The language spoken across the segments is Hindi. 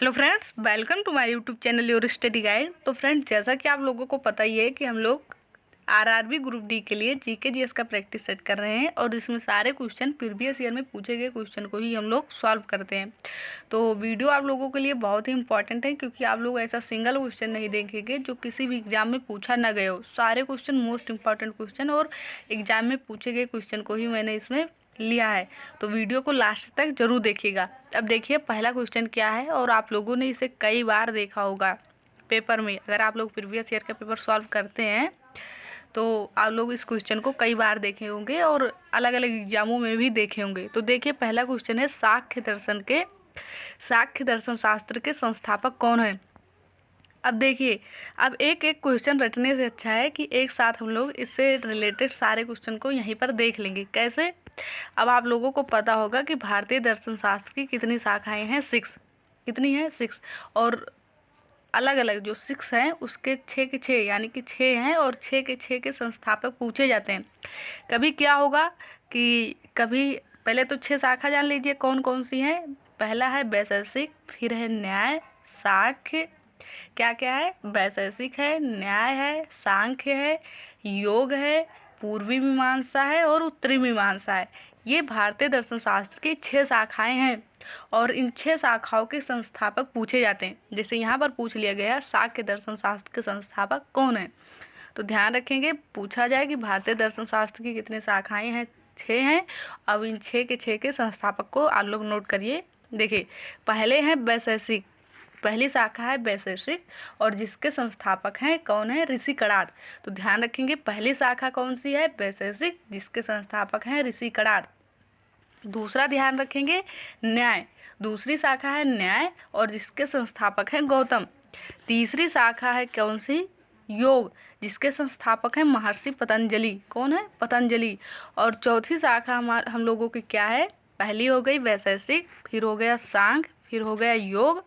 Hello friends, welcome to my YouTube channel your study guide. तो फ्रेंड्स, जैसा कि आप लोगों को पता ही है कि हम लोग आरआरबी ग्रुप डी के लिए जीके जीएस का प्रैक्टिस सेट कर रहे हैं और इसमें सारे क्वेश्चन प्रीवियस ईयर में पूछे गए क्वेश्चन को ही हम लोग सॉल्व करते हैं। तो वीडियो आप लोगों के लिए बहुत ही इंपॉर्टेंट है, क्योंकि आप लोग ऐसा सिंगल क्वेश्चन नहीं देखेंगे जो किसी भी एग्जाम में पूछा ना गए हो। सारे क्वेश्चन मोस्ट इंपॉर्टेंट क्वेश्चन और एग्जाम में पूछे गए क्वेश्चन को ही मैंने इसमें लिया है। तो वीडियो को लास्ट तक जरूर देखिएगा। अब देखिए पहला क्वेश्चन क्या है, और आप लोगों ने इसे कई बार देखा होगा पेपर में। अगर आप लोग प्रीवियस ईयर का पेपर सॉल्व करते हैं तो आप लोग इस क्वेश्चन को कई बार देखे होंगे और अलग अलग एग्जामों में भी देखे होंगे। तो देखिए पहला क्वेश्चन है, साख्य दर्शन शास्त्र के संस्थापक कौन है। अब देखिए, अब एक एक क्वेश्चन रटने से अच्छा है कि एक साथ हम लोग इससे रिलेटेड सारे क्वेश्चन को यहीं पर देख लेंगे। कैसे? अब आप लोगों को पता होगा कि भारतीय दर्शन शास्त्र की कितनी शाखाएं हैं? 6। कितनी है? 6। और अलग अलग जो 6 हैं उसके 6 के 6 यानी कि 6 हैं, और 6 के 6 के संस्थापक पूछे जाते हैं। कभी क्या होगा कि कभी पहले तो 6 शाखा जान लीजिए कौन कौन सी हैं। पहला है वैशेषिक, फिर है न्याय, साख्य, क्या क्या है? वैशेषिक है, न्याय है, सांख्य है, योग है, पूर्वी मीमांसा है और उत्तरी मीमांसा है। ये भारतीय दर्शन शास्त्र की 6 शाखाएं हैं और इन 6 शाखाओं के संस्थापक पूछे जाते हैं। जैसे यहाँ पर पूछ लिया गया साख्य दर्शन शास्त्र के संस्थापक कौन है, तो ध्यान रखेंगे पूछा जाए कि भारतीय दर्शन शास्त्र की कितने शाखाएं हैं? 6 हैं। अब इन 6 के 6 के संस्थापक को आप लोग नोट करिए। देखिए पहले हैं वैशेषिक, पहली शाखा है वैशेषिक और जिसके संस्थापक हैं कौन है? ऋषि कणाद। तो ध्यान रखेंगे पहली शाखा कौन सी है? वैशेषिक, जिसके संस्थापक हैं ऋषि कणाद। दूसरा ध्यान रखेंगे न्याय, दूसरी शाखा है न्याय और जिसके संस्थापक हैं गौतम। तीसरी शाखा है कौन सी? योग, जिसके संस्थापक हैं महर्षि पतंजलि। कौन है? पतंजलि। और चौथी शाखा हम लोगों की क्या है? पहली हो गई वैशेषिक, फिर हो गया सांख्य, फिर हो गया योग,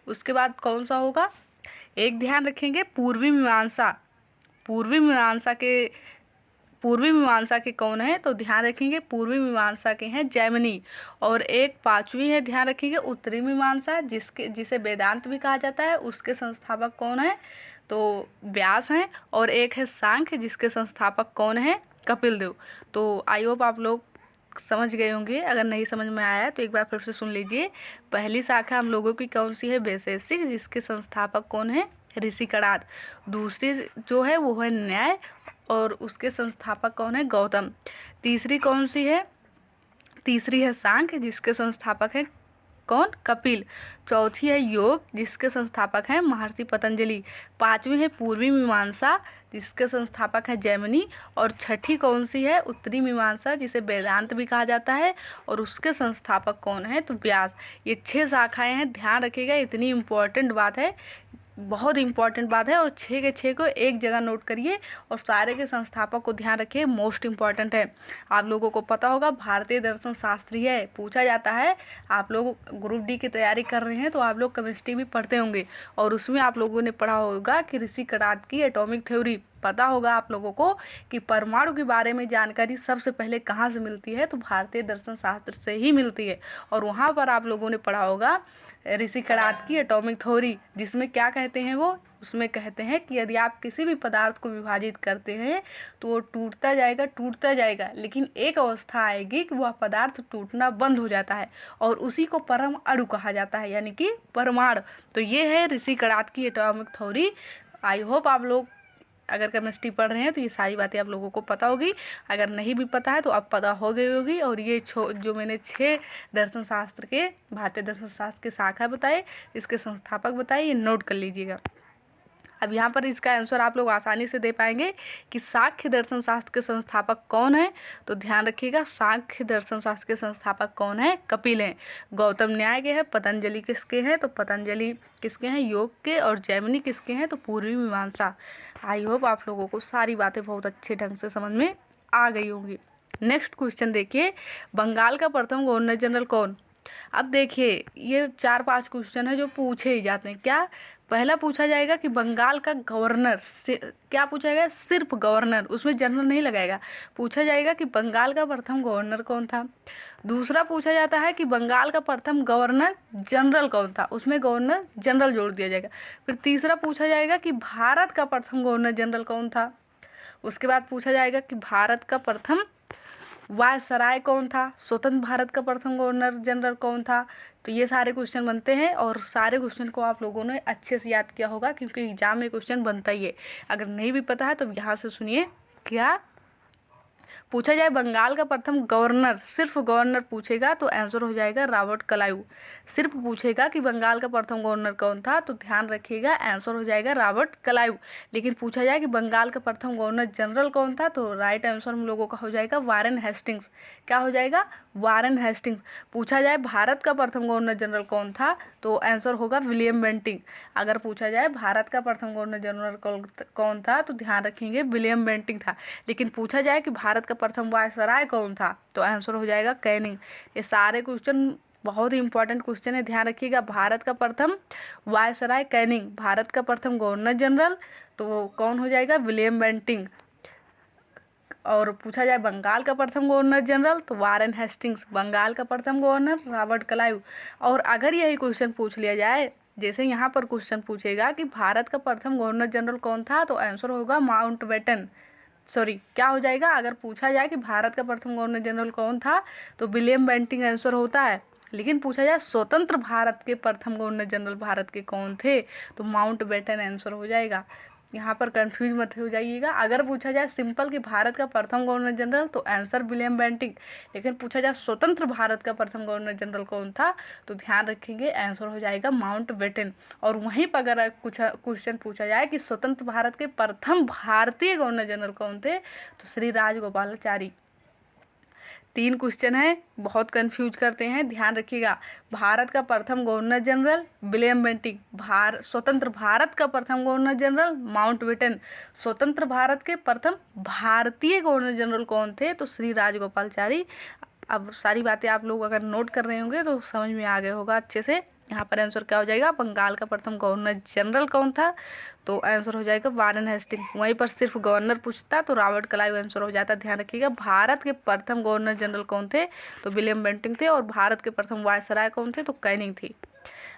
उसके बाद कौन सा होगा? एक ध्यान रखेंगे पूर्वी मीमांसा। पूर्वी मीमांसा के कौन है? तो ध्यान रखेंगे पूर्वी मीमांसा के हैं जैमिनी। और एक पांचवी है, ध्यान रखेंगे उत्तरी मीमांसा, जिसे वेदांत भी कहा जाता है, उसके संस्थापक कौन है? तो व्यास हैं। और एक है सांख्य, जिसके संस्थापक कौन है? कपिल देव। तो आई होप आप लोग समझ गए होंगे। अगर नहीं समझ में आया तो एक बार फिर से सुन लीजिए। पहली शाखा हम लोगों की कौन सी है? वैशेषिक, जिसके संस्थापक कौन है? ऋषि कणाद। दूसरी जो है वो है न्याय और उसके संस्थापक कौन है? गौतम। तीसरी कौन सी है? तीसरी है सांख्य, जिसके संस्थापक है कौन? कपिल। चौथी है योग, जिसके संस्थापक हैं महर्षि पतंजलि। पांचवी है पूर्वी मीमांसा, जिसके संस्थापक है जैमिनी। और छठी कौन सी है? उत्तरी मीमांसा, जिसे वेदांत भी कहा जाता है, और उसके संस्थापक कौन है? तो व्यास। ये 6 शाखाएं हैं, ध्यान रखिएगा। इतनी इम्पोर्टेंट बात है, बहुत इंपॉर्टेंट बात है। और 6 के 6 को एक जगह नोट करिए और सारे के संस्थापक को ध्यान रखिए, मोस्ट इंपॉर्टेंट है। आप लोगों को पता होगा भारतीय दर्शन शास्त्री है, पूछा जाता है। आप लोग ग्रुप डी की तैयारी कर रहे हैं तो आप लोग केमिस्ट्री भी पढ़ते होंगे और उसमें आप लोगों ने पढ़ा होगा कि ऋषि कणाद की एटॉमिक थ्योरी। पता होगा आप लोगों को कि परमाणु के बारे में जानकारी सबसे पहले कहाँ से मिलती है? तो भारतीय दर्शन शास्त्र से ही मिलती है। और वहाँ पर आप लोगों ने पढ़ा होगा ऋषि कणाद की एटॉमिक थ्योरी, जिसमें क्या कहते हैं वो? उसमें कहते हैं कि यदि आप किसी भी पदार्थ को विभाजित करते हैं तो वो टूटता जाएगा, लेकिन एक अवस्था आएगी कि वह पदार्थ टूटना बंद हो जाता है और उसी को परम अणु कहा जाता है, यानी कि परमाणु। तो ये है ऋषि कणाद की एटॉमिक थ्योरी। आई होप आप लोग अगर केमिस्ट्री पढ़ रहे हैं तो ये सारी बातें आप लोगों को पता होगी। अगर नहीं भी पता है तो अब पता हो गई होगी। और ये जो मैंने 6 दर्शन शास्त्र के, भारतीय दर्शन शास्त्र के शाखा बताए, इसके संस्थापक बताए, ये नोट कर लीजिएगा। अब यहाँ पर इसका आंसर आप लोग आसानी से दे पाएंगे कि साख्य दर्शन शास्त्र के संस्थापक कौन है। तो ध्यान रखिएगा साख्य दर्शन शास्त्र के संस्थापक कौन है? कपिल हैं। गौतम न्याय के हैं। पतंजलि किसके हैं? तो पतंजलि किसके हैं? योग के। और जैमिनी किसके हैं? तो पूर्वी मीमांसा। आई होप आप लोगों को सारी बातें बहुत अच्छे ढंग से समझ में आ गई होंगी। नेक्स्ट क्वेश्चन देखिए, बंगाल का प्रथम गवर्नर जनरल कौन? अब देखिए ये 4-5 क्वेश्चन है जो पूछे ही जाते हैं। क्या? पहला पूछा जाएगा कि बंगाल का गवर्नर क्या पूछा जाएगा, सिर्फ गवर्नर, उसमें जनरल नहीं लगाएगा। पूछा जाएगा कि बंगाल का प्रथम गवर्नर कौन था। दूसरा पूछा जाता है कि बंगाल का प्रथम गवर्नर जनरल कौन था, उसमें गवर्नर जनरल जोड़ दिया जाएगा। फिर तीसरा पूछा जाएगा कि भारत का प्रथम गवर्नर जनरल कौन था। उसके बाद पूछा जाएगा कि भारत का प्रथम वायसराय कौन था, स्वतंत्र भारत का प्रथम गवर्नर जनरल कौन था। तो ये सारे क्वेश्चन बनते हैं और सारे क्वेश्चन को आप लोगों ने अच्छे से याद किया होगा, क्योंकि एग्जाम में क्वेश्चन बनता ही है। अगर नहीं भी पता है तो यहाँ से सुनिए। क्या पूछा जाए बंगाल का प्रथम गवर्नर, सिर्फ गवर्नर पूछेगा तो आंसर हो जाएगा रॉबर्ट क्लाइव। सिर्फ पूछेगा कि बंगाल का प्रथम गवर्नर कौन था तो ध्यान रखिएगा आंसर हो जाएगा रॉबर्ट क्लाइव। लेकिन पूछा जाए कि बंगाल का प्रथम गवर्नर जनरल कौन था तो राइट आंसर हम लोगों का हो जाएगा वारेन हेस्टिंग्स। क्या हो जाएगा, वारेन हेस्टिंग्स। पूछा जाए भारत का प्रथम गवर्नर जनरल कौन था तो आंसर होगा विलियम बेंटिंग। अगर पूछा जाए भारत का प्रथम गवर्नर जनरल कौन था तो ध्यान रखेंगे विलियम बेंटिंग था। लेकिन पूछा जाए कि भारत का प्रथम वायसराय कौन था तो आंसर हो जाएगा कैनिंग। ये सारे क्वेश्चन बहुत ही इंपॉर्टेंट क्वेश्चन है, ध्यान रखिएगा। भारत का प्रथम वायसराय कैनिंग, भारत का प्रथम गवर्नर जनरल तो कौन हो जाएगा, विलियम बेंटिंग। और पूछा जाए बंगाल का प्रथम गवर्नर जनरल तो वारेन हेस्टिंग्स, बंगाल का प्रथम गवर्नर रॉबर्ट क्लाइव। और अगर यही क्वेश्चन पूछ लिया जाए, जैसे यहाँ पर क्वेश्चन पूछेगा कि भारत का प्रथम गवर्नर जनरल कौन था तो आंसर होगा माउंटबेटन। सॉरी, क्या हो जाएगा, अगर पूछा जाए कि भारत का प्रथम गवर्नर जनरल कौन था तो विलियम बेंटिंग आंसर होता है। लेकिन पूछा जाए स्वतंत्र भारत के प्रथम गवर्नर जनरल भारत के कौन थे तो माउंटबेटन आंसर हो जाएगा। यहाँ पर कंफ्यूज मत हो जाइएगा। अगर पूछा जाए सिंपल कि भारत का प्रथम गवर्नर जनरल तो आंसर विलियम बेंटिंग। लेकिन पूछा जाए स्वतंत्र भारत का प्रथम गवर्नर जनरल कौन था तो ध्यान रखेंगे आंसर हो जाएगा माउंटबेटन। और वहीं पर अगर कुछ क्वेश्चन पूछा जाए कि स्वतंत्र भारत के प्रथम भारतीय गवर्नर जनरल कौन थे तो श्री राजगोपालाचारी। 3 क्वेश्चन है, बहुत कंफ्यूज करते हैं, ध्यान रखिएगा। भारत का प्रथम गवर्नर जनरल विलियम बेंटिंग, स्वतंत्र भारत का प्रथम गवर्नर जनरल माउंटबेटन, स्वतंत्र भारत के प्रथम भारतीय गवर्नर जनरल कौन थे तो श्री राजगोपालाचारी। अब सारी बातें आप लोग अगर नोट कर रहे होंगे तो समझ में आ गया होगा अच्छे से। यहाँ पर आंसर क्या हो जाएगा, बंगाल का प्रथम गवर्नर जनरल कौन था तो आंसर हो जाएगा वारेन हेस्टिंग। वहीं पर सिर्फ गवर्नर पूछता तो रॉबर्ट क्लाइव आंसर हो जाता। ध्यान रखिएगा। भारत के प्रथम गवर्नर जनरल कौन थे तो विलियम बेंटिंग थे और भारत के प्रथम वायसराय कौन थे तो कैनिंग थी।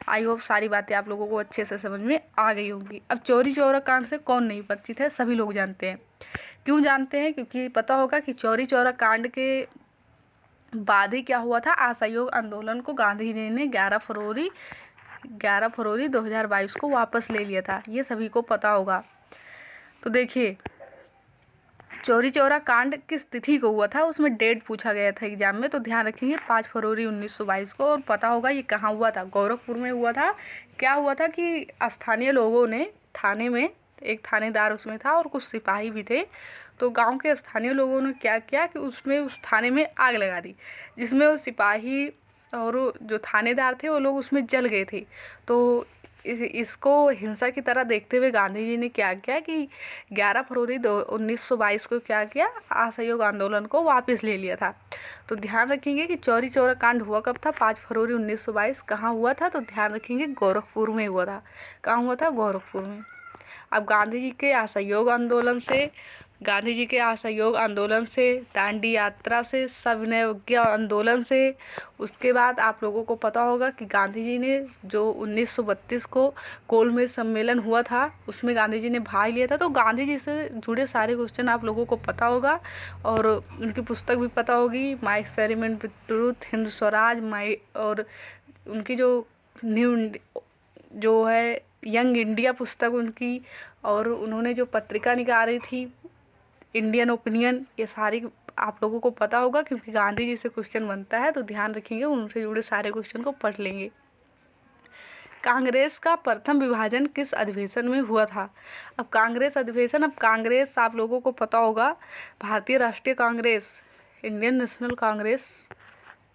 आई होप सारी बातें आप लोगों को अच्छे से समझ में आ गई होंगी। अब चौरी चौरा कांड से कौन नहीं परिचित है, सभी लोग जानते हैं। क्यों जानते हैं, क्योंकि पता होगा कि चौरी चौरा कांड के बाद ही क्या हुआ था, असहयोग आंदोलन को गांधी जी ने 11 फरवरी 2022 को वापस ले लिया था, ये सभी को पता होगा। तो देखिए चौरी चौरा कांड किस तिथि को हुआ था, उसमें डेट पूछा गया था एग्जाम में, तो ध्यान रखेंगे 5 फरवरी 1922 को। और पता होगा ये कहाँ हुआ था, गोरखपुर में हुआ था। क्या हुआ था कि स्थानीय लोगों ने थाने में, एक थानेदार उसमें था और कुछ सिपाही भी थे, तो गांव के स्थानीय लोगों ने क्या किया कि उसमें उस थाने में आग लगा दी, जिसमें वो सिपाही और जो थानेदार थे वो लोग उसमें जल गए थे। तो इसको हिंसा की तरह देखते हुए गांधी जी ने क्या किया कि 11 फरवरी 1922 को क्या किया, असहयोग आंदोलन को वापस ले लिया था। तो ध्यान रखेंगे कि चौरी चौरा कांड हुआ कब था, 5 फरवरी 1922। कहाँ हुआ था तो ध्यान रखेंगे गोरखपुर में हुआ था। कहाँ हुआ था, गोरखपुर में। अब गांधी जी के असहयोग आंदोलन से, दांडी यात्रा से, सविनय अवज्ञा आंदोलन से, उसके बाद आप लोगों को पता होगा कि गांधी जी ने जो 1932 को कोल सम्मेलन हुआ था उसमें गांधी जी ने भाग लिया था। तो गांधी जी से जुड़े सारे क्वेश्चन आप लोगों को पता होगा और उनकी पुस्तक भी पता होगी, my experiment with truth, Hind Swaraj, my, और उनकी जो है यंग इंडिया पुस्तक उनकी, और उन्होंने जो पत्रिका निकाली थी इंडियन ओपिनियन, ये सारी आप लोगों को पता होगा क्योंकि गांधी जी से क्वेश्चन बनता है। तो ध्यान रखेंगे, उनसे जुड़े सारे क्वेश्चन को पढ़ लेंगे। कांग्रेस का प्रथम विभाजन किस अधिवेशन में हुआ था। अब कांग्रेस अधिवेशन, अब कांग्रेस आप लोगों को पता होगा, भारतीय राष्ट्रीय Congress, Indian national Congress,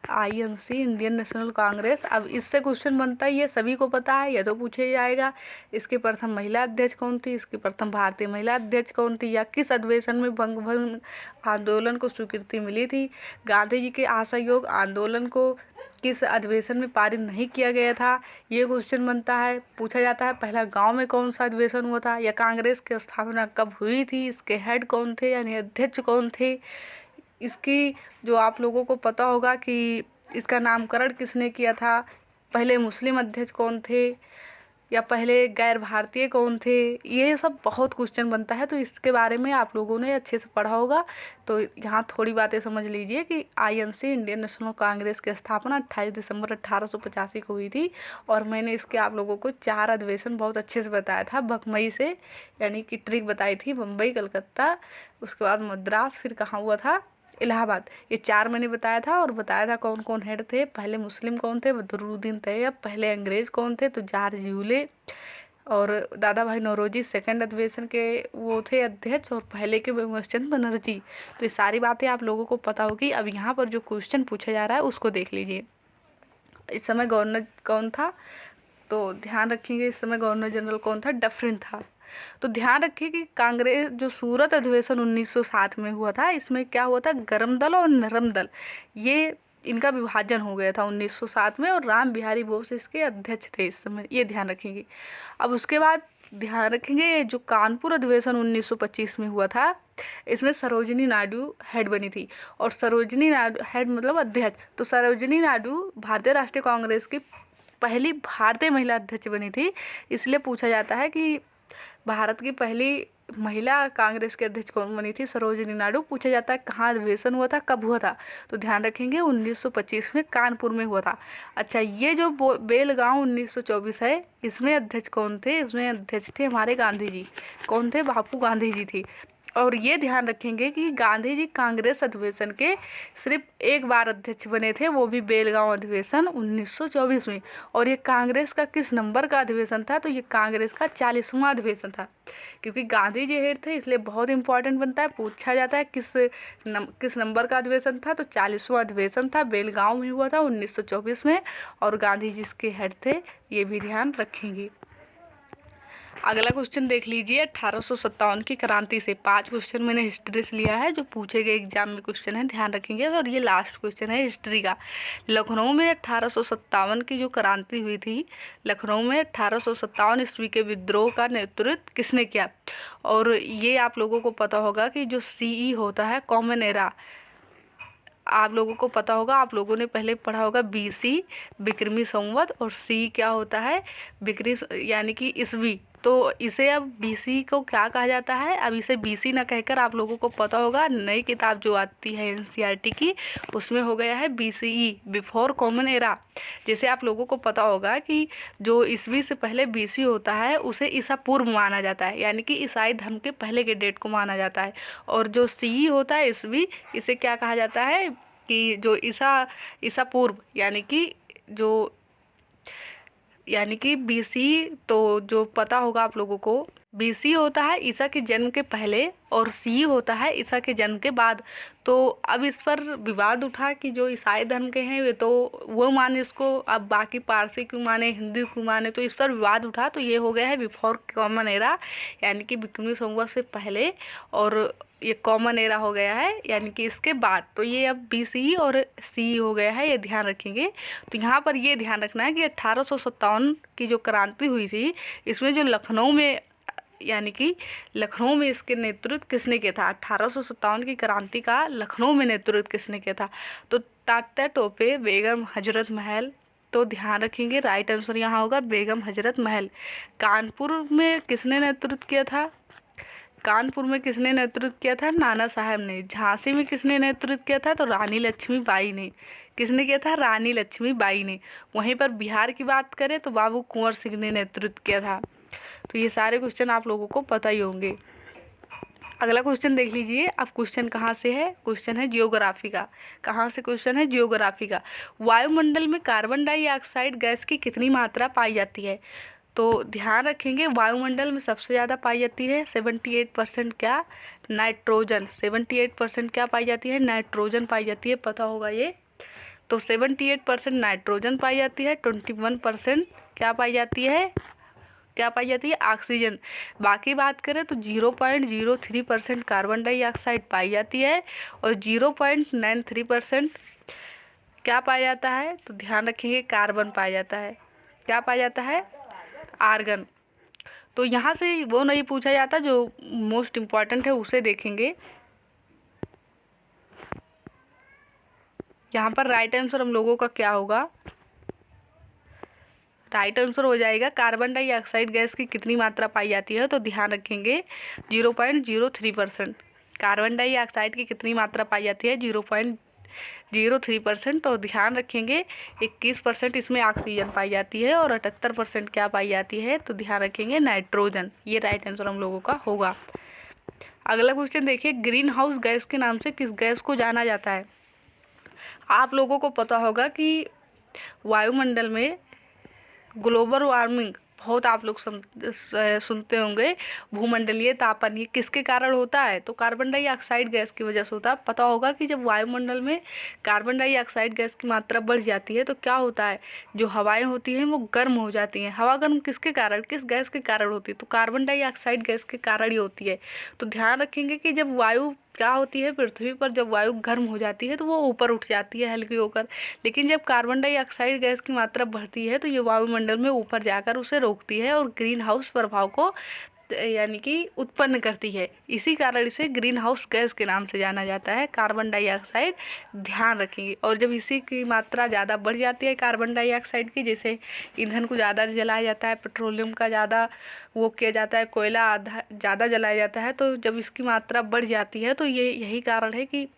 INC, Indian national Congress. अब इससे क्वेश्चन बनता है, ये सभी को पता है, यह तो पूछे जाएगा, इसकी प्रथम महिला अध्यक्ष कौन थी, इसकी प्रथम भारतीय महिला अध्यक्ष कौन थी, या किस अधिवेशन में बंगभंग आंदोलन को स्वीकृति मिली थी। गांधी जी के असहयोग आंदोलन को किस अधिवेशन में पारित नहीं किया गया था, ये क्वेश्चन बनता है। पूछा जाता है पहला गांव में कौन सा अधिवेशन हुआ था, या कांग्रेस की स्थापना कब हुई थी, इसके हेड कौन थे यानी अध्यक्ष कौन थे। इसकी जो आप लोगों को पता होगा कि इसका नामकरण किसने किया था, पहले मुस्लिम अध्यक्ष कौन थे, या पहले गैर भारतीय कौन थे, ये सब बहुत क्वेश्चन बनता है। तो इसके बारे में आप लोगों ने अच्छे से पढ़ा होगा। तो यहाँ थोड़ी बातें समझ लीजिए कि आईएनसी इंडियन नेशनल कांग्रेस की स्थापना 28 दिसंबर 1885 को हुई थी। और मैंने इसके आप लोगों को 4 अधिवेशन बहुत अच्छे से बताया था बखमई से, यानी कि ट्रिक बताई थी, बम्बई, कलकत्ता, उसके बाद मद्रास, फिर कहाँ हुआ था, इलाहाबाद। ये 4 मैंने बताया था, और बताया था कौन कौन हेड थे। पहले मुस्लिम कौन थे, बदरुद्दीन तैयब। पहले अंग्रेज कौन थे, तो जॉर्ज यूले। और दादा भाई नौरोजी सेकंड अधिवेशन के वो थे अध्यक्ष, और पहले के विमर्शचंद बनर्जी। तो ये सारी बातें आप लोगों को पता होगी। अब यहाँ पर जो क्वेश्चन पूछा जा रहा है उसको देख लीजिए। इस समय गवर्नर कौन था, तो ध्यान रखेंगे इस समय गवर्नर जनरल कौन था, डफरिन था। तो ध्यान रखिए कि कांग्रेस जो सूरत अधिवेशन 1907 में हुआ था, इसमें क्या हुआ था, गरम दल और नरम दल, ये इनका विभाजन हो गया था 1907 में, और राम बिहारी बोस इसके अध्यक्ष थे इस समय, ये ध्यान रखेंगे। अब उसके बाद ध्यान रखेंगे जो कानपुर अधिवेशन 1925 में हुआ था, इसमें सरोजिनी नायडू हेड बनी थी। और सरोजिनी नायडू हेड मतलब अध्यक्ष, तो सरोजिनी नायडू भारतीय राष्ट्रीय कांग्रेस की पहली भारतीय महिला अध्यक्ष बनी थी। इसलिए पूछा जाता है कि भारत की पहली महिला कांग्रेस के अध्यक्ष कौन बनी थी, सरोजिनी नायडू। पूछा जाता है कहाँ अधिवेशन हुआ था, कब हुआ था, तो ध्यान रखेंगे 1925 में कानपुर में हुआ था। अच्छा, ये जो बेलगांव 1924 है, इसमें अध्यक्ष कौन थे, इसमें अध्यक्ष थे हमारे गांधी जी। कौन थे, बापू गांधी जी थे। और ये ध्यान रखेंगे कि गांधी जी कांग्रेस अधिवेशन के सिर्फ एक बार अध्यक्ष बने थे, वो भी बेलगांव अधिवेशन 1924 में। और ये कांग्रेस का किस नंबर का अधिवेशन था, तो ये कांग्रेस का 40वां अधिवेशन था। क्योंकि गांधी जी हेड थे इसलिए बहुत इंपॉर्टेंट बनता है, पूछा जाता है किस नंबर का अधिवेशन था, तो 40वां अधिवेशन था, बेलगांव में हुआ था 1924 में, और गांधी जी इसके हेड थे, ये भी ध्यान रखेंगे। अगला क्वेश्चन देख लीजिए, 1857 की क्रांति से 5 क्वेश्चन मैंने हिस्ट्री से लिया है, जो पूछे गए एग्जाम में क्वेश्चन है, ध्यान रखेंगे। और ये लास्ट क्वेश्चन है हिस्ट्री का। लखनऊ में 1857 की जो क्रांति हुई थी, लखनऊ में 1857 ईस्वी के विद्रोह का नेतृत्व किसने किया। और ये आप लोगों को पता होगा कि जो सीई होता है, कॉमन एरा, आप लोगों को पता होगा, आप लोगों ने पहले पढ़ा होगा बीसी बिक्रमी संवत, और सी क्या होता है, बिक्री यानी कि ईस्वी। तो इसे अब बीसी को क्या कहा जाता है, अब इसे बीसी ना कहकर आप लोगों को पता होगा, नई किताब जो आती है एनसीईआरटी की, उसमें हो गया है बीसीई, बिफोर कॉमन एरा। जैसे आप लोगों को पता होगा कि जो ईस्वी से पहले बीसी होता है उसे ईसा पूर्व माना जाता है, यानी कि ईसाई धर्म के पहले के डेट को माना जाता है। और जो सी होता है ईस्वी, इसे क्या कहा जाता है कि जो ईसा पूर्व, यानी कि बीसी। तो जो पता होगा आप लोगों को, बीसी होता है ईसा के जन्म के पहले, और सी होता है ईसा के जन्म के बाद। तो अब इस पर विवाद उठा कि जो ईसाई धर्म के हैं वे तो वो माने इसको, अब बाकी पारसी क्यों माने, हिंदू क्यों माने, तो इस पर विवाद उठा। तो ये हो गया है बिफोर कॉमन एरा, यानी कि बिक्रमी संवत से पहले, और ये कॉमन एरा हो गया है यानी कि इसके बाद। तो ये अब बीसी और सी हो गया है, ये ध्यान रखेंगे। तो यहाँ पर ये ध्यान रखना है कि 1857 की जो क्रांति हुई थी, इसमें जो लखनऊ में, यानी कि लखनऊ में इसके नेतृत्व किसने किया था, 1857 की क्रांति का लखनऊ में नेतृत्व किसने किया था, तो तात्या टोपे, बेगम हजरत महल। तो ध्यान रखेंगे राइट आंसर यहाँ होगा बेगम हजरत महल। कानपुर में किसने नेतृत्व किया था, कानपुर में किसने नेतृत्व किया था, नाना साहब ने। झांसी में किसने नेतृत्व किया था, तो रानी लक्ष्मीबाई ने। किसने किया था, रानी लक्ष्मीबाई ने। वहीं पर बिहार की बात करें तो बाबू कुंवर सिंह ने नेतृत्व किया था। तो ये सारे क्वेश्चन आप लोगों को पता ही होंगे। अगला क्वेश्चन देख लीजिए। अब क्वेश्चन कहाँ से है, क्वेश्चन है जियोग्राफी का। कहाँ से क्वेश्चन है, जियोग्राफी का। वायुमंडल में कार्बन डाइऑक्साइड गैस की कितनी मात्रा पाई जाती है, तो ध्यान रखेंगे वायुमंडल में सबसे ज़्यादा पाई जाती है 78% क्या, नाइट्रोजन। 78% क्या पाई जाती है, नाइट्रोजन पाई जाती है, पता होगा ये। तो 78% नाइट्रोजन पाई जाती है, 21% क्या पाई जाती है, ऑक्सीजन। बाकी बात करें तो 0.03% कार्बन डाइऑक्साइड पाई जाती है, और 0.93% क्या पाया जाता है, तो ध्यान रखेंगे कार्बन पाया जाता है। क्या पाया जाता है, आर्गन। तो यहाँ से वो नहीं पूछा जाता, जो मोस्ट इम्पॉर्टेंट है उसे देखेंगे। यहाँ पर राइट आंसर हम लोगों का क्या होगा, राइट आंसर हो जाएगा कार्बन डाइऑक्साइड गैस की कितनी मात्रा पाई जाती है, तो ध्यान रखेंगे 0.03%। कार्बन डाइऑक्साइड की कितनी मात्रा पाई जाती है, 0.03%। और ध्यान रखेंगे 21% इसमें ऑक्सीजन पाई जाती है और 78% क्या पाई जाती है, तो ध्यान रखेंगे नाइट्रोजन। ये राइट आंसर हम लोगों का होगा। अगला क्वेश्चन देखिए, ग्रीन हाउस गैस के नाम से किस गैस को जाना जाता है। आप लोगों को पता होगा कि वायुमंडल में ग्लोबल वार्मिंग बहुत आप लोग सुनते होंगे, भूमंडलीय तापन, ये किसके कारण होता है, तो कार्बन डाइऑक्साइड गैस की वजह से होता है। पता होगा कि जब वायुमंडल में कार्बन डाइऑक्साइड गैस की मात्रा बढ़ जाती है तो क्या होता है, जो हवाएं होती हैं वो गर्म हो जाती हैं। हवा गर्म किसके कारण, किस गैस के कारण होती है, तो कार्बन डाइऑक्साइड गैस के कारण ही होती है। तो ध्यान रखेंगे कि जब वायु क्या होती है, पृथ्वी पर जब वायु गर्म हो जाती है तो वो ऊपर उठ जाती है हल्की होकर, लेकिन जब कार्बन डाइऑक्साइड गैस की मात्रा बढ़ती है तो ये वायुमंडल में ऊपर जाकर उसे रोकती है और ग्रीन हाउस प्रभाव को यानी कि उत्पन्न करती है। इसी कारण इसे ग्रीन हाउस गैस के नाम से जाना जाता है, कार्बन डाइऑक्साइड। ध्यान रखेंगे। और जब इसी की मात्रा ज़्यादा बढ़ जाती है कार्बन डाइऑक्साइड की, जैसे ईंधन को ज़्यादा जलाया जाता है, पेट्रोलियम का ज़्यादा वो किया जाता है, कोयला आधा ज़्यादा जलाया जाता है, तो जब इसकी मात्रा बढ़ जाती है तो ये यही कारण है कि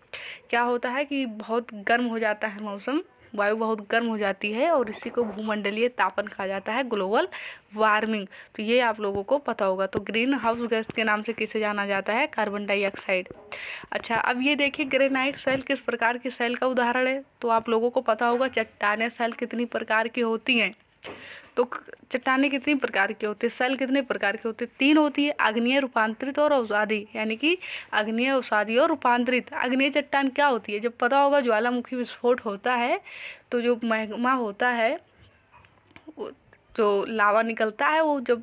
क्या होता है कि बहुत गर्म हो जाता है मौसम, वायु बहुत गर्म हो जाती है और इसी को भूमंडलीय तापन कहा जाता है, ग्लोबल वार्मिंग। तो ये आप लोगों को पता होगा। तो ग्रीन हाउस गैस के नाम से किसे जाना जाता है, कार्बन डाइऑक्साइड। अच्छा, अब ये देखिए ग्रेनाइट सेल किस प्रकार की सेल का उदाहरण है, तो आप लोगों को पता होगा चट्टानें सेल कितनी प्रकार की होती हैं। तो चट्टानें कितनी प्रकार की होती है, सेल कितने प्रकार की होती है, 3 होती है, आग्नेय, रूपांतरित और अवसादी। यानी कि आग्नेय, अवसादी और रूपांतरित। आग्नेय चट्टान क्या होती है, जब पता होगा ज्वालामुखी विस्फोट होता है तो जो मैग्मा होता है, जो लावा निकलता है, वो जब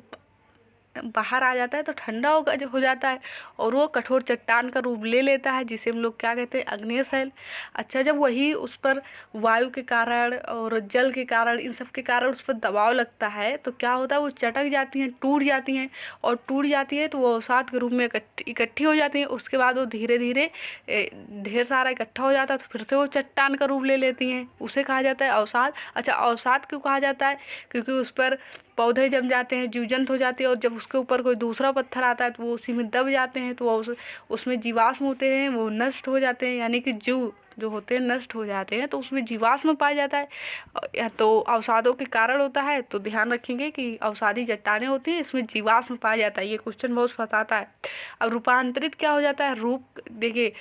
बाहर आ जाता है तो ठंडा हो जाता है और वो कठोर चट्टान का रूप ले लेता है, जिसे हम लोग क्या कहते हैं, आग्नेय सेल। अच्छा, जब वही उस पर वायु के कारण और जल के कारण, इन सब के कारण उस पर दबाव लगता है तो क्या होता है, वो चटक जाती हैं, टूट जाती हैं, और टूट जाती है तो वो अवसाद के रूप में इकट्ठी हो जाती हैं। उसके बाद वो धीरे धीरे ढेर सारा इकट्ठा हो जाता है तो फिर से वो चट्टान का रूप ले लेती हैं, उसे कहा जाता है अवसाद। अच्छा, अवसाद क्यों कहा जाता है, क्योंकि उस पर पौधे जम जाते हैं, जीव जंतु हो जाते हैं, और जब उसके ऊपर कोई दूसरा पत्थर आता है तो वो उसी में दब जाते हैं, तो वो उसमें जीवाश्म होते हैं, वो नष्ट हो जाते हैं, यानी कि जीव जो होते हैं नष्ट हो जाते हैं, तो उसमें जीवाश्म पाया जाता है, या तो अवसादों के कारण होता है। तो ध्यान रखेंगे कि अवसादी चट्टानें होती हैं, इसमें जीवाश्म पाया जाता है। ये क्वेश्चन बहुत फंसाता है। अब रूपांतरित क्या हो जाता है, रूप देखिए,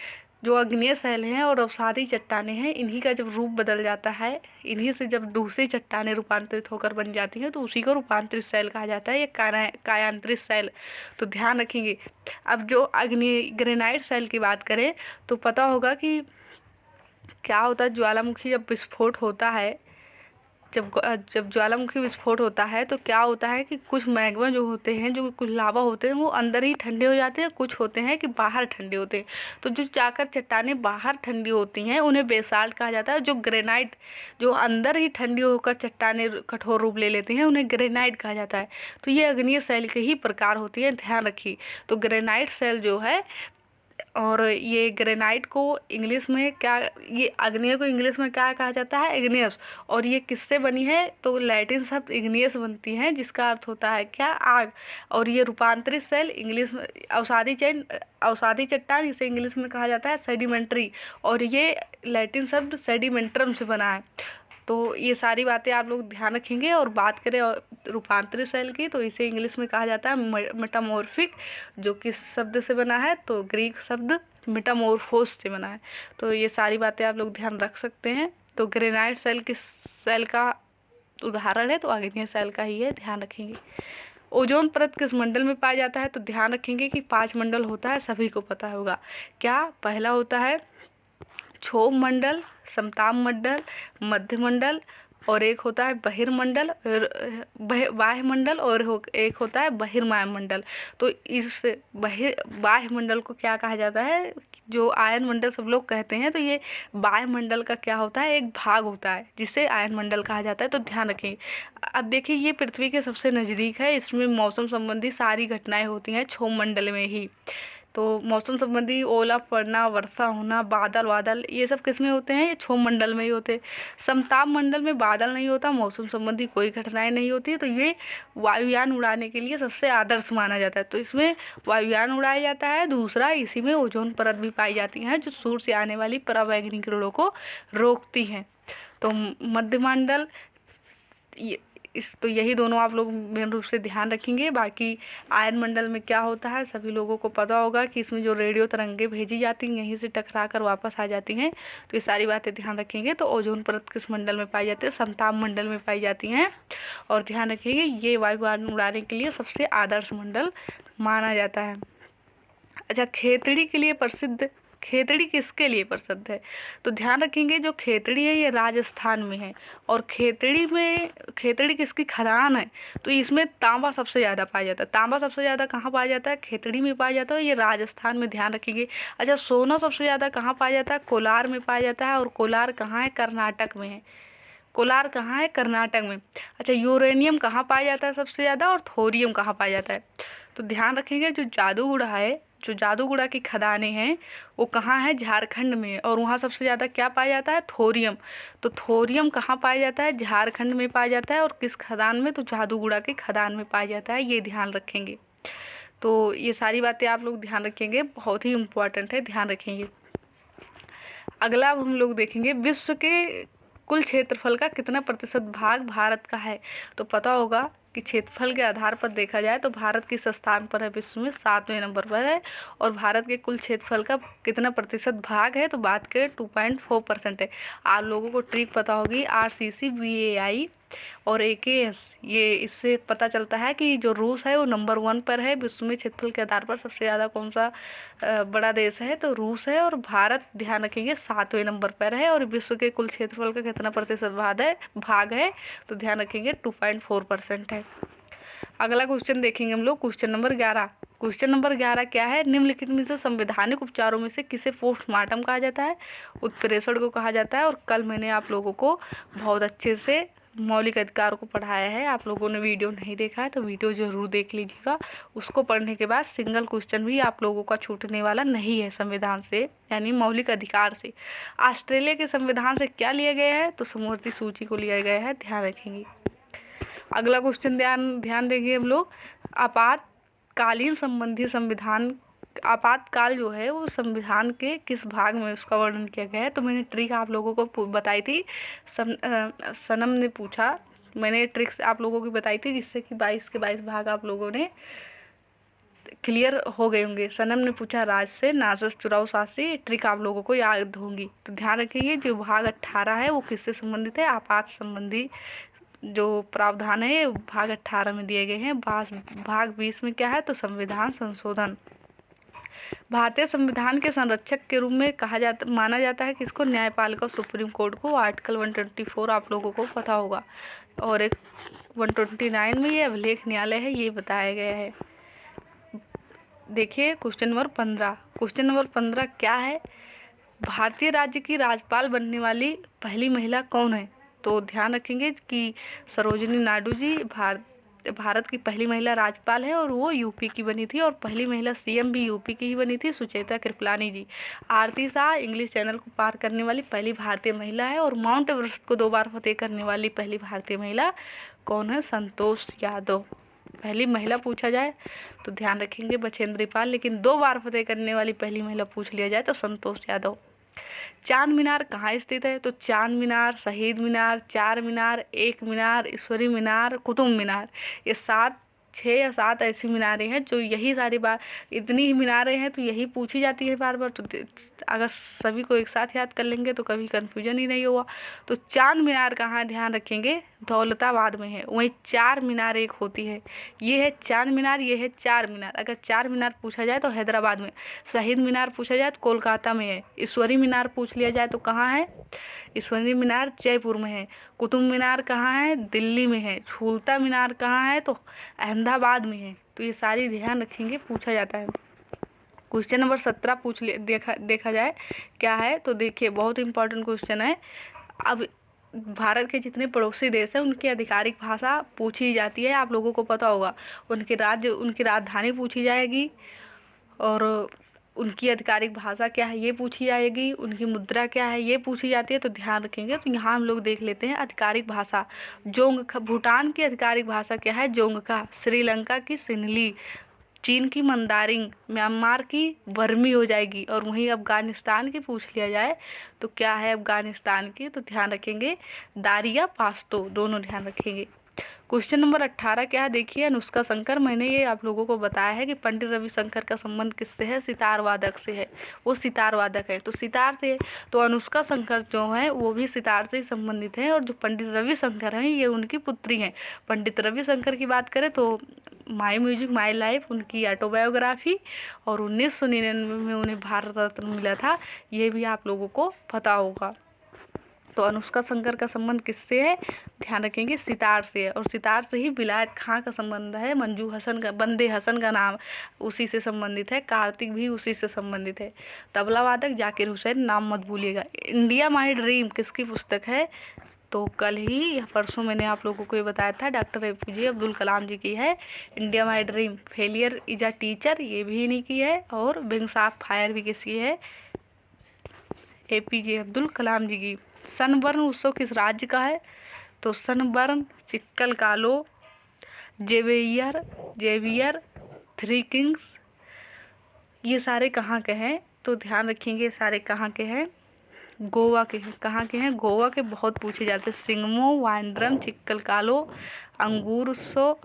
जो आग्नेय सेल हैं और अवसादी चट्टानें हैं, इन्हीं का जब रूप बदल जाता है, इन्हीं से जब दूसरी चट्टानें रूपांतरित होकर बन जाती हैं तो उसी को रूपांतरित सेल कहा जाता है, या कायांतरित सेल। तो ध्यान रखेंगे। अब जो आग्नेय ग्रेनाइट सेल की बात करें तो पता होगा कि क्या होता है, ज्वालामुखी जब विस्फोट होता है, जब ज्वालामुखी विस्फोट होता है तो क्या होता है कि कुछ मैग्मा जो होते हैं, जो कुछ लावा होते हैं, वो अंदर ही ठंडे हो जाते हैं, कुछ होते हैं कि बाहर ठंडे होते हैं। तो जो जाकर चट्टानें बाहर ठंडी होती हैं उन्हें बेसाल्ट कहा जाता है। जो ग्रेनाइट जो अंदर ही ठंडी होकर चट्टानें कठोर रूप ले लेती हैं उन्हें ग्रेनाइट कहा जाता है। तो ये आग्नेय सेल के ही प्रकार होती है, ध्यान रखिए। तो ग्रेनाइट सेल जो है, और ये ग्रेनाइट को इंग्लिश में क्या, ये आग्नेय को इंग्लिश में क्या कहा जाता है, इग्नियस। और ये किससे बनी है, तो लैटिन शब्द इग्नियस बनती है, जिसका अर्थ होता है क्या, आग। और ये रूपांतरित सेल इंग्लिश में अवसादी चट्टान, इसे इंग्लिश में कहा जाता है सेडिमेंट्री, और ये लैटिन शब्द सेडिमेंट्रम से बना है। तो ये सारी बातें आप लोग ध्यान रखेंगे। और बात करें रूपांतरित सेल की, तो इसे इंग्लिश में कहा जाता है मेटामॉर्फिक, जो किस शब्द से बना है, तो ग्रीक शब्द मेटामॉर्फोस से बना है। तो ये सारी बातें आप लोग ध्यान रख सकते हैं। तो ग्रेनाइट सेल किस सेल का उदाहरण है, तो आग्नेय सेल का ही है, ध्यान रखेंगे। ओजोन परत किस मंडल में पाया जाता है, तो ध्यान रखेंगे कि 5 मंडल होता है, सभी को पता होगा। क्या, पहला होता है क्षोभ मंडल, समताप मंडल, मध्य मंडल, और एक होता है बहिर्मंडल और वायुमंडल, और एक होता है बहिर्वायुमंडल। तो इस वायुमंडल को क्या कहा जाता है, जो आयन मंडल सब लोग कहते हैं, तो ये वायुमंडल का क्या होता है, एक भाग होता है जिसे आयन मंडल कहा जाता है। तो ध्यान रखें। अब देखिए ये पृथ्वी के सबसे नज़दीक है, इसमें मौसम संबंधी सारी घटनाएं होती हैं क्षोभ मंडल में ही। तो मौसम संबंधी ओला पड़ना, वर्षा होना, बादल वादल, ये सब किस में होते हैं, ये क्षोभ मंडल में ही होते हैं। समताप मंडल में बादल नहीं होता, मौसम संबंधी कोई घटनाएं नहीं होती है, तो ये वायुयान उड़ाने के लिए सबसे आदर्श माना जाता है। तो इसमें वायुयान उड़ाया जाता है। दूसरा, इसी में ओजोन परत भी पाई जाती है जो सूर्य से आने वाली पराबैंगनी किरणों को रोकती हैं। तो मध्यमंडल, तो यही दोनों आप लोग मेन रूप से ध्यान रखेंगे। बाकी आयन मंडल में क्या होता है सभी लोगों को पता होगा कि इसमें जो रेडियो तरंगे भेजी जाती हैं यहीं से टकरा कर वापस आ जाती हैं। तो ये सारी बातें ध्यान रखेंगे। तो ओजोन परत किस मंडल में पाई जाती है, समताप मंडल में पाई जाती हैं। और ध्यान रखिएगा ये वायुयान उड़ाने के लिए सबसे आदर्श मंडल माना जाता है। अच्छा, खेतड़ी के लिए प्रसिद्ध, खेतड़ी किसके लिए प्रसिद्ध है, तो ध्यान रखेंगे जो खेतड़ी है ये राजस्थान में है। और खेतड़ी किसकी खदान है, तो इसमें तांबा सबसे ज़्यादा पाया जाता है। तांबा सबसे ज़्यादा कहाँ पाया जाता है, खेतड़ी में पाया जाता है, ये राजस्थान में, ध्यान रखेंगे। अच्छा, सोना सबसे ज़्यादा कहाँ पाया जाता है, कोलार में पाया जाता है। और कोलार कहाँ है, कर्नाटक में है। कोलार कहाँ है, कर्नाटक में। अच्छा, यूरेनियम कहाँ पाया जाता है सबसे ज़्यादा, और थोरियम कहाँ पाया जाता है, तो ध्यान रखेंगे जो जादूगुड़ा है, जो जादूगुड़ा की खदानें हैं वो कहाँ है, झारखंड में। और वहाँ सबसे ज़्यादा क्या पाया जाता है, थोरियम। तो थोरियम कहाँ पाया जाता है, झारखंड में पाया जाता है। और किस खदान में, तो जादूगुड़ा की खदान में पाया जाता है, ये ध्यान रखेंगे। तो ये सारी बातें आप लोग ध्यान रखेंगे, बहुत ही इम्पोर्टेंट है, ध्यान रखेंगे। अगला अब हम लोग देखेंगे विश्व के कुल क्षेत्रफल का कितना प्रतिशत भाग भारत का है। तो पता होगा कि क्षेत्रफल के आधार पर देखा जाए तो भारत किस स्थान पर है, विश्व में 7वें नंबर पर है। और भारत के कुल क्षेत्रफल का कितना प्रतिशत भाग है, तो बात करें 2.4% है। आप लोगों को ट्रिक पता होगी, RCC, VAI और AKS, ये इससे पता चलता है कि जो रूस है वो नंबर 1 पर है विश्व में क्षेत्रफल के आधार पर। सबसे ज़्यादा कौन सा बड़ा देश है, तो रूस है। और भारत, ध्यान रखेंगे, 7वें नंबर पर है। और विश्व के कुल क्षेत्रफल का कितना प्रतिशत भाग है, तो ध्यान रखेंगे 2.4% है। अगला क्वेश्चन देखेंगे हम लोग, क्वेश्चन नंबर 11। क्वेश्चन नंबर 11 क्या है, निम्नलिखित में से संवैधानिक उपचारों में से किसे पोस्टमार्टम कहा जाता है, उत्प्रेषण को कहा जाता है। और कल मैंने आप लोगों को बहुत अच्छे से मौलिक अधिकार को पढ़ाया है। आप लोगों ने वीडियो नहीं देखा है तो वीडियो ज़रूर देख लीजिएगा। उसको पढ़ने के बाद सिंगल क्वेश्चन भी आप लोगों का छूटने वाला नहीं है संविधान से, यानी मौलिक अधिकार से। ऑस्ट्रेलिया के संविधान से क्या लिया गया है, तो समवर्ती सूची को लिया गया है, ध्यान रखेंगे। अगला क्वेश्चन ध्यान देंगे हम लोग, आपातकालीन संबंधी संविधान, आपातकाल जो है वो संविधान के किस भाग में उसका वर्णन किया गया है। तो मैंने ट्रिक आप लोगों को बताई थी, सनम ने पूछा, मैंने ट्रिक्स आप लोगों की बताई थी जिससे कि 22 के 22 भाग आप लोगों ने क्लियर हो गए होंगे। सनम ने पूछा राज से, नाजस चुराओ सास से, ट्रिक आप लोगों को याद होंगी। तो ध्यान रखिए जो भाग 18 है वो किससे संबंधित है, आपात संबंधी जो प्रावधान है भाग 18 में दिए गए हैं। भाग 20 में क्या है, तो संविधान संशोधन। भारतीय संविधान के संरक्षक के रूप में माना जाता है किसको, न्यायपालिका सुप्रीम कोर्ट को। आर्टिकल 124 आप लोगों को पता होगा। और एक 129 में ये अभिलेख न्यायालय है, ये बताया गया है। देखिए क्वेश्चन नंबर 15। क्वेश्चन नंबर 15 क्या है, भारतीय राज्य की राज्यपाल बनने वाली पहली महिला कौन है। तो ध्यान रखेंगे कि सरोजिनी नायडू जी भारत की पहली महिला राज्यपाल है और वो यूपी की बनी थी। और पहली महिला CM भी यूपी की ही बनी थी, सुचेता कृपलानी जी। आरती शाह इंग्लिश चैनल को पार करने वाली पहली भारतीय महिला है। और माउंट एवरेस्ट को 2 बार फतेह करने वाली पहली भारतीय महिला कौन है, संतोष यादव। पहली महिला पूछा जाए तो ध्यान रखेंगे बछेंद्री पाल, लेकिन 2 बार फतेह करने वाली पहली महिला पूछ लिया जाए तो संतोष यादव। चांद मीनार कहाँ स्थित है, तो चांद मीनार, शहीद मीनार, चार मीनार, एक मीनार, ईश्वरी मीनार, कुतुब मीनार, ये 6 या 7 ऐसी मीनारें हैं जो यही सारी बार, इतनी ही मीनारें हैं तो यही पूछी जाती है बार बार। तो अगर सभी को एक साथ याद कर लेंगे तो कभी कन्फ्यूजन ही नहीं होगा। तो चांद मीनार कहाँ है, ध्यान रखेंगे दौलताबाद में है। वहीं चार मीनार एक होती है, ये है चांद मीनार, ये है चार मीनार। अगर चार मीनार पूछा जाए तो हैदराबाद में, शहीद मीनार पूछा जाए तो कोलकाता में है, ईश्वरी मीनार पूछ लिया जाए तो कहाँ है, ईश्वरी मीनार जयपुर में है। कुतुब मीनार कहाँ है, दिल्ली में है। झूलता मीनार कहाँ है, तो अहमदाबाद में है। तो ये सारी ध्यान रखेंगे, पूछा जाता है। क्वेश्चन नंबर 17 पूछ ले देखा जाए क्या है, तो देखिए बहुत इंपॉर्टेंट क्वेश्चन है। अब भारत के जितने पड़ोसी देश हैं उनकी आधिकारिक भाषा पूछी जाती है, आप लोगों को पता होगा। उनकी राजधानी पूछी जाएगी, और उनकी आधिकारिक भाषा क्या है ये पूछी जाएगी, उनकी मुद्रा क्या है ये पूछी जाती है। तो ध्यान रखेंगे। तो यहाँ हम लोग देख लेते हैं आधिकारिक भाषा। जोंगखा, भूटान की आधिकारिक भाषा क्या है, जोंगखा। श्रीलंका की सिन्हली, चीन की मंदारिन, म्यांमार की बर्मी हो जाएगी। और वहीं अफगानिस्तान की पूछ लिया जाए तो क्या है अफगानिस्तान की, तो ध्यान रखेंगे दारिया पास्तो, दोनों ध्यान रखेंगे। क्वेश्चन नंबर 18 क्या है, देखिए अनुष्का शंकर। मैंने ये आप लोगों को बताया है कि पंडित रविशंकर का संबंध किससे है, सितार वादक से है। वो सितार वादक है तो सितार से है। तो अनुष्का शंकर जो है वो भी सितार से ही संबंधित है। और जो पंडित रविशंकर हैं ये उनकी पुत्री हैं। पंडित रविशंकर की बात करें तो माई म्यूजिक माई लाइफ उनकी ऑटोबायोग्राफी, और 1999 में उन्हें भारत रत्न मिला था, ये भी आप लोगों को पता होगा। तो अनुष्का शंकर का संबंध किससे है, ध्यान रखेंगे सितार से है। और सितार से ही विलायत खां का संबंध है। मंजू हसन का, बंदे हसन का नाम उसी से संबंधित है। कार्तिक भी उसी से संबंधित है। तबला वादक जाकिर हुसैन, नाम मत भूलिएगा। इंडिया माई ड्रीम किसकी पुस्तक है, तो कल ही या परसों मैंने आप लोगों को ये बताया था, डॉक्टर APJ अब्दुल कलाम जी की है India my dream. Failure is a teacher, ये भी इन्हीं की है। और विंग्स ऑफ फायर भी किसकी है, APJ अब्दुल कलाम जी की। सनबर्न उत्सव किस राज्य का है, तो सनबर्न, चिक्कलकालो, जेवियर, थ्री किंग्स, ये सारे कहाँ के हैं, तो ध्यान रखेंगे ये सारे कहाँ के हैं, गोवा के हैं। कहाँ के हैं, गोवा के। बहुत पूछे जाते हैं। सिंगमो, वांड्रम, चिक्कलकालो, अंगूर उत्सव,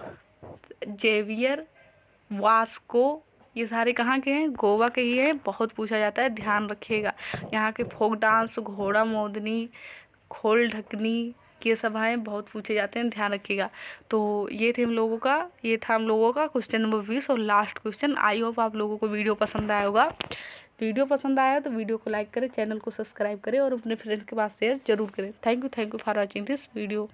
जेवियर, वास्को, ये सारे कहाँ के हैं, गोवा के ही हैं। बहुत पूछा जाता है, ध्यान रखिएगा। यहाँ के फोक डांस, घोड़ा मोदनी, खोल ढकनी, ये सब हैं, बहुत पूछे जाते हैं, ध्यान रखिएगा। तो ये था हम लोगों का क्वेश्चन नंबर 20 और लास्ट क्वेश्चन। आई होप आप लोगों को वीडियो पसंद आया होगा। वीडियो पसंद आया तो वीडियो को लाइक करें, चैनल को सब्सक्राइब करें और अपने फ्रेंड्स के पास शेयर जरूर करें। Thank you for watching this video.